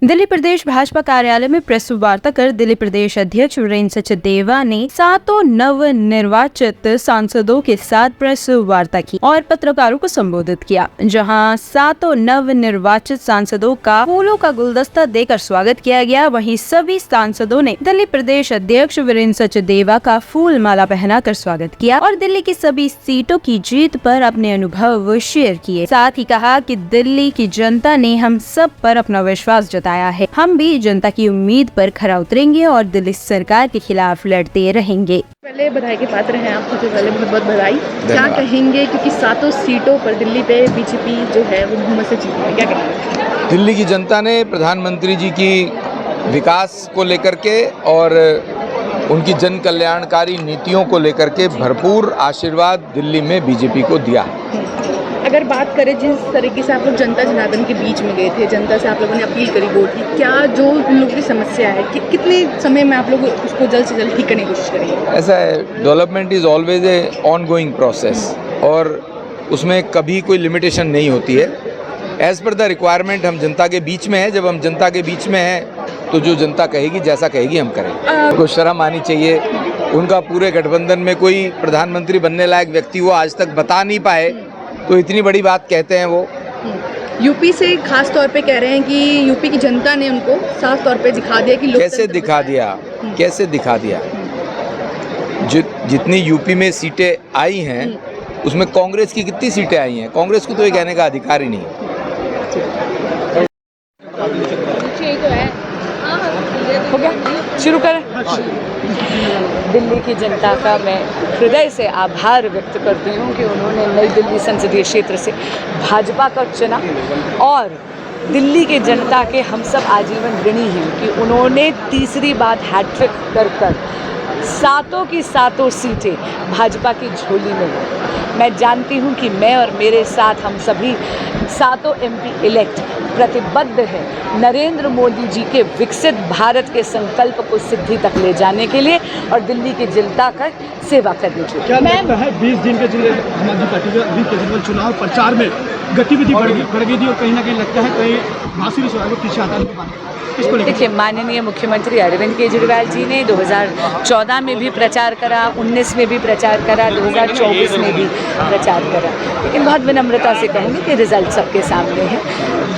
दिल्ली प्रदेश भाजपा कार्यालय में प्रेस वार्ता कर दिल्ली प्रदेश अध्यक्ष वीरेंद्र सचदेवा ने 7 नव निर्वाचित सांसदों के साथ प्रेस वार्ता की और पत्रकारों को संबोधित किया, जहां 7 नव निर्वाचित सांसदों का फूलों का गुलदस्ता देकर स्वागत किया गया। वहीं सभी सांसदों ने दिल्ली प्रदेश अध्यक्ष वीरेंद्र सचदेवा का फूल माला पहनाकर स्वागत किया और दिल्ली की सभी सीटों की जीत पर अपने अनुभव शेयर किए। साथ ही कहा कि दिल्ली की जनता ने हम सब पर अपना विश्वास जताया है। हम भी जनता की उम्मीद पर खरा उतरेंगे और दिल्ली सरकार के खिलाफ लड़ते रहेंगे। पहले बधाई के पात्र हैं आप, सबसे पहले बहुत बहुत बधाई। क्या कहेंगे, क्योंकि 7 सीटों पर दिल्ली पे बीजेपी जो है वो बहुमत से जीती है, क्या कहेंगे? दिल्ली की जनता ने प्रधानमंत्री जी की विकास को लेकर के और उनकी जन कल्याणकारी नीतियों को लेकर के भरपूर आशीर्वाद दिल्ली में बीजेपी को दिया। अगर बात करें जिस तरीके से आप लोग जनता जनार्दन के बीच में गए थे, जनता से आप लोगों ने अपील करी वोट की, क्या जो उन लोगों की समस्या है कि कितने समय में आप लोग उसको जल्द से जल्द ठीक करने की कोशिश करेंगे? ऐसा है, development is always a ongoing process और उसमें कभी कोई लिमिटेशन नहीं होती है। एज़ पर द रिक्वायरमेंट हम जनता के बीच में है। जब हम जनता के बीच में हैं तो जो जनता कहेगी, जैसा कहेगी हम करेंगे। उनको शर्म आनी चाहिए। उनका पूरे गठबंधन में कोई प्रधानमंत्री बनने लायक व्यक्ति वो आज तक बता नहीं पाए, तो इतनी बड़ी बात कहते हैं वो। यूपी से खास तौर पे कह रहे हैं कि यूपी की जनता ने उनको साफ तौर पे दिखा दिया कि कैसे दिखा दिया जितनी यूपी में सीटें आई हैं उसमें कांग्रेस की कितनी सीटें आई हैं? कांग्रेस को तो ये कहने का अधिकार ही नहीं है। हो गया, शुरू करें। दिल्ली की जनता का मैं हृदय से आभार व्यक्त करती हूँ कि उन्होंने नई दिल्ली संसदीय क्षेत्र से भाजपा को चुना और दिल्ली के जनता के हम सब आजीवन ऋणी हैं कि उन्होंने तीसरी बार हैट्रिक कर 7 की 7 सीटें भाजपा की झोली में ली। मैं जानती हूँ कि मैं और मेरे साथ हम सभी 7 MP इलेक्ट प्रतिबद्ध है नरेंद्र मोदी जी के विकसित भारत के संकल्प को सिद्धि तक ले जाने के लिए और दिल्ली की जनता का सेवा करने के लिए। क्या लगता है 20 दिन के जिले आम आदमी पार्टी के अभी केजरीवाल चुनाव प्रचार में गतिविधि बढ़ गई थी और कहीं ना कहीं लगता है कहीं घासीदार स्वराज को पीछे हटाने की बात? देखिए, माननीय मुख्यमंत्री अरविंद केजरीवाल जी ने 2014 में भी प्रचार करा, 19 में भी प्रचार करा, 2024 में भी प्रचार करा, लेकिन बहुत विनम्रता से कहूँगी कि रिजल्ट सबके सामने है।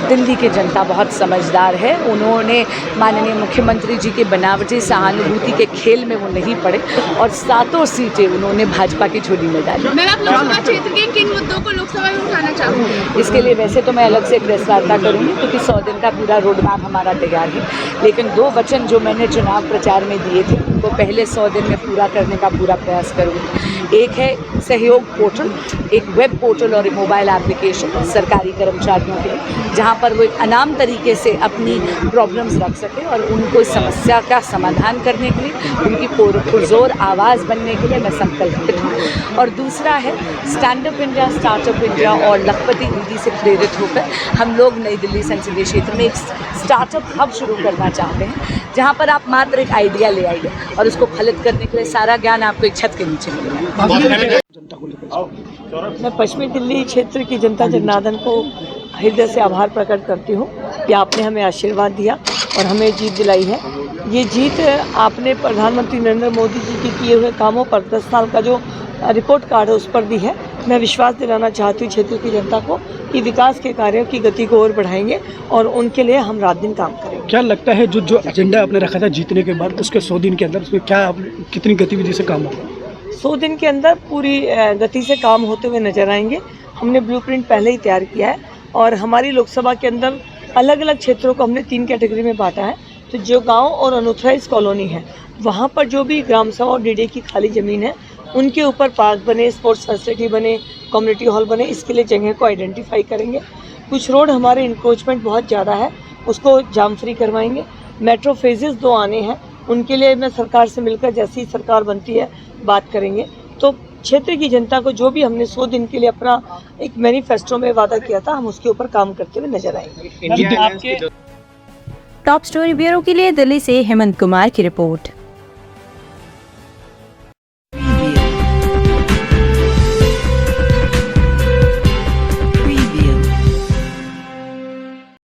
दिल्ली की जनता बहुत समझदार है। उन्होंने माननीय मुख्यमंत्री जी के बनावटी सहानुभूति के खेल में वो नहीं पड़े और 7 सीटें उन्होंने भाजपा की झोली में डाली। मैं आप लोकसभा क्षेत्र के किन मुद्दों को लोकसभा में उठाना चाहूँगी? इसके लिए वैसे तो मैं अलग से प्रेस वार्ता करूँगी क्योंकि 100 दिन का पूरा रोड मैप हमारा तैयार है, लेकिन 2 वचन जो मैंने चुनाव प्रचार में दिए थे उनको पहले 100 दिन में पूरा करने का पूरा प्रयास करूँगी। एक है सहयोग पोर्टल, एक वेब पोर्टल और एक मोबाइल एप्लीकेशन सरकारी कर्मचारियों के लिए, जहाँ पर वो एक अनाम तरीके से अपनी प्रॉब्लम्स रख सके और उनको समस्या का समाधान करने के लिए, उनकी पुरजोर आवाज़ बनने के लिए मैं संकल्पित हूँ। और दूसरा है stand up India, startup India और लखपति दीदी से प्रेरित होकर हम लोग नई दिल्ली संसदीय क्षेत्र में एक स्टार्टअप हब शुरू करना चाहते हैं, जहाँ पर आप मात्र एक आइडिया ले आइए और उसको फलित करने के लिए सारा ज्ञान आपको एक छत के नीचे मिलेगा। मैं पश्चिमी दिल्ली क्षेत्र की जनता जनार्दन को हृदय से आभार प्रकट करती हूँ कि आपने हमें आशीर्वाद दिया और हमें जीत दिलाई है। ये जीत आपने प्रधानमंत्री नरेंद्र मोदी जी के किए हुए कामों पर 10 साल का जो रिपोर्ट कार्ड है उस पर दी है। मैं विश्वास दिलाना चाहती हूँ क्षेत्र की जनता को कि विकास के कार्यों की गति को और बढ़ाएंगे और उनके लिए हम रात दिन काम करेंगे। क्या लगता है जो एजेंडा आपने रखा था जीतने के बाद, उसके 100 दिन के अंदर उसमें क्या कितनी गतिविधि से काम होगा? 100 दिन के अंदर पूरी गति से काम होते हुए नजर आएंगे। हमने ब्लूप्रिंट पहले ही तैयार किया है और हमारी लोकसभा के अंदर अलग अलग क्षेत्रों को हमने 3 कैटेगरी में बांटा है। तो जो गांव और अनऑथराइज कॉलोनी है वहाँ पर जो भी ग्राम सभा और डीडे की खाली ज़मीन है उनके ऊपर पार्क बने, स्पोर्ट्स फैसिलिटी बने, कम्युनिटी हॉल बने, इसके लिए जगह को आइडेंटिफाई करेंगे। कुछ रोड हमारे इंक्रोचमेंट बहुत ज़्यादा है, उसको जाम फ्री करवाएंगे। मेट्रो फेजेस 2 आने हैं, उनके लिए मैं सरकार से मिलकर जैसी सरकार बनती है बात करेंगे। तो क्षेत्र की जनता को जो भी हमने 100 दिन के लिए अपना एक मैनिफेस्टो में वादा किया था, हम उसके ऊपर काम करते हुए नजर आएंगे। टॉप स्टोरी ब्यूरो के लिए दिल्ली से हेमंत कुमार की रिपोर्ट।